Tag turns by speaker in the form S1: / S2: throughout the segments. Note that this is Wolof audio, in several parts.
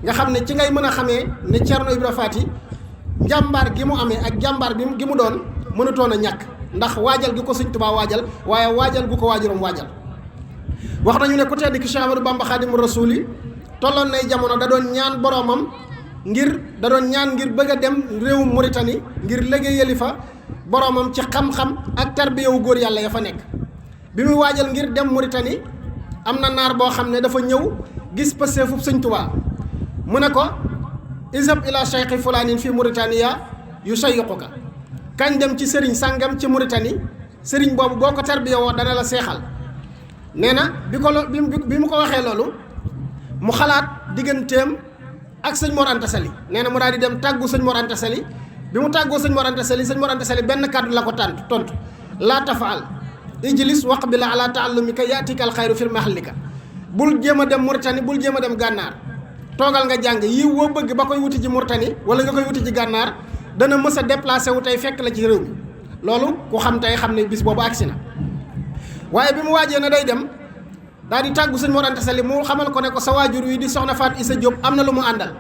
S1: nga xam ne ci ngay mën a xamee ne Ceerno Ibra Faati njàmbaar gi mu amee ak jàmbaar bi gi mu doon mënutoon a ñàkk ndax waajal gi ko Sëñ Tuubaa waajal waaye waajal gu ko waajuram waajal. wax nañu ne ku tedd ki Cheikh Ahmadou Bamba Xaadimu Rasuul yi tolloon nay jamono da doon ñaan boroomam ngir bëgg a dem réewum Mauritanie ngir liggéeyali fa boroomam ci xam-xam ak tarbiyawu góor yàlla ya fa nekk. bi muy waajal ngir dem Mauritanie am na naar boo xam ne dafa ñëw gis pëseefu Sëñ Tuubaa mu ne ko izhab ila cheikhi fulaanin fi Mauritania yusayyiquka kañ dem ci sëriñ sàngam ci Mauritanie sëriñ boobu boo ko tarbiyawoo dana la seexal. nee na bi mu ko waxee loolu mu xalaat digganteem ak sëñ Mor Anta Sali nee na mu daal di dem tàggu sëñ Mor Anta Sali bi mu tàggoo sëñ Mor Anta Sali sëñ Mor Anta Sali benn kàddu la ko tontu laa tafaal ijlis waqbila ala taallumika yaatika alxayru fi mahallika bul jéem a dem Mauritanie bul jéem a dem gànnaar toogal nga jàng yi woo bëgg ba koy wuti ji Mauritanie wala nga koy wuti ji gànnaar dana mës a déplacé wu tey fekk la ci réew mi loolu ku xam tey xam ne bis boobu agsi na. waaye bi mu waajee ne day dem daal di tàggu sëñ Mor Anta Sali mu xamal ko ne ko sa waajur wi di soxna Faat Isa Diop am na lu mu àndal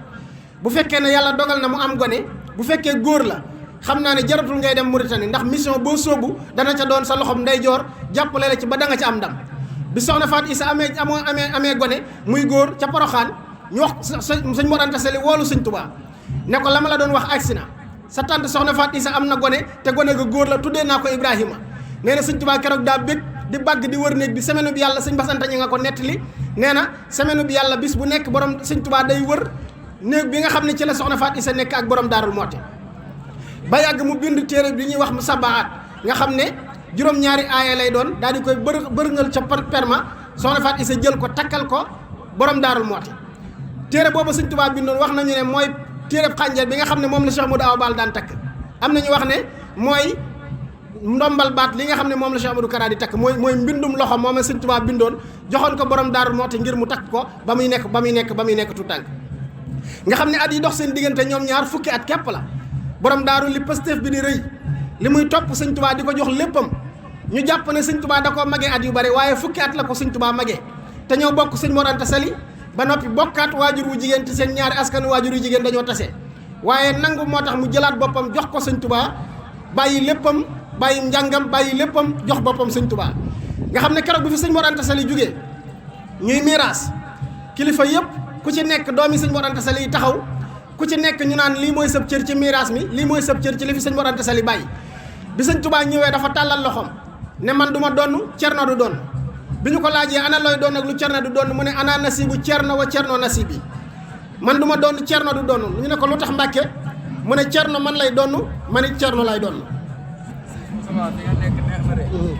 S1: bu fekkee ne yàlla dogal na mu am gone bu fekkee góor la xam naa ne jaratul ngay dem Mauritanie ndax mission boo sóobu dana ca doon sa loxom ndeyjoor jàppale la ci ba da nga ca am ndam. bi soxna Faat Isa amee gone muy góor ca Poroxaan ñu wax sëñ Mor Anta Sali woolu sëñ Tuubaa ne ko la ma la doon wax agsi na sa tante soxna Faat Isa am na gone te gone ga góor la tuddee naa ko Ibrahima nee na sëñ Tuubaa keroog daa bég di bàgg di wër néeg bi semaine bi yàlla sëñ Bass Anta ñi nga ko nettali nee na semaine bi yàlla bis bu nekk borom sëñ Tuubaa day wër néeg bi nga xam ne ci la soxna Faat Isa nekk ak borom Daarul Muhti ba yàgg mu bind téere bi ñuy wax mu sabaat nga xam ne juróom-ñaari aaya lay doon daal di koy bërngal ca perma soxna Faat Isa jël ko takkal ko borom Daarul Muhti téere boobu sëñ Tuubaa bindoon wax nañu ne mooy téere xànjar bi nga xam ne moom la Cheikh Modou Awa Bal daan takk am nañu wax ne mooy ndombal baat li nga xam ne moom la Cheikh Amadou Kara di takk mooy mbindum loxo moom la sëñ Tuubaa bindoon joxoon ko borom Daarul Muhti ngir mu takk ko ba muy nekk tu tànk nga xam ne at yi dox seen diggante ñoom ñaar fukki at képp la borom daaru li Pastef bi di rëy li muy topp sëñ Tuubaa di ko jox léppam ñu jàpp ne sëñ Tuubaa da koo magee at yu bari waaye fukki at la ko sëñ Tuubaa magee te ñoo bokk sëñ Mor Anta Sali ba noppi bokkaat waajur wu jigéen te seen ñaari askan waajur wu jigéen dañoo tase waaye nangu moo tax mu jëlaat boppam jox ko sëñ Tuubaa bàyyi léppam bàyyi njàngam bàyyi léppam jox boppam sëñ Tuubaa nga xam ne keroog bi fi sëñ Mor Anta Sali jógee ñuy miiraas kilifa yëpp ku ci nekk doomi sëñ Mor Anta Sali yi taxaw ku ci nekk ñu naan lii mooy sëb cër ci miiraas mi lii mooy sëb cër ci li fi sëñ Mor Anta Sali bàyyi bi sëñ Tuubaa ñëwee dafa tàllal loxoom ne man du ma donn Cerno du donn bi ñu ko laajee ana looy doon ak lu Cerno du donn mu ne ana nasibu Cerno wa Cerno nasibi man du ma donn Cerno du donn ñu ne ko lu tax Mbàkke mu ne Cerno man lay donn man it Cerno lay donn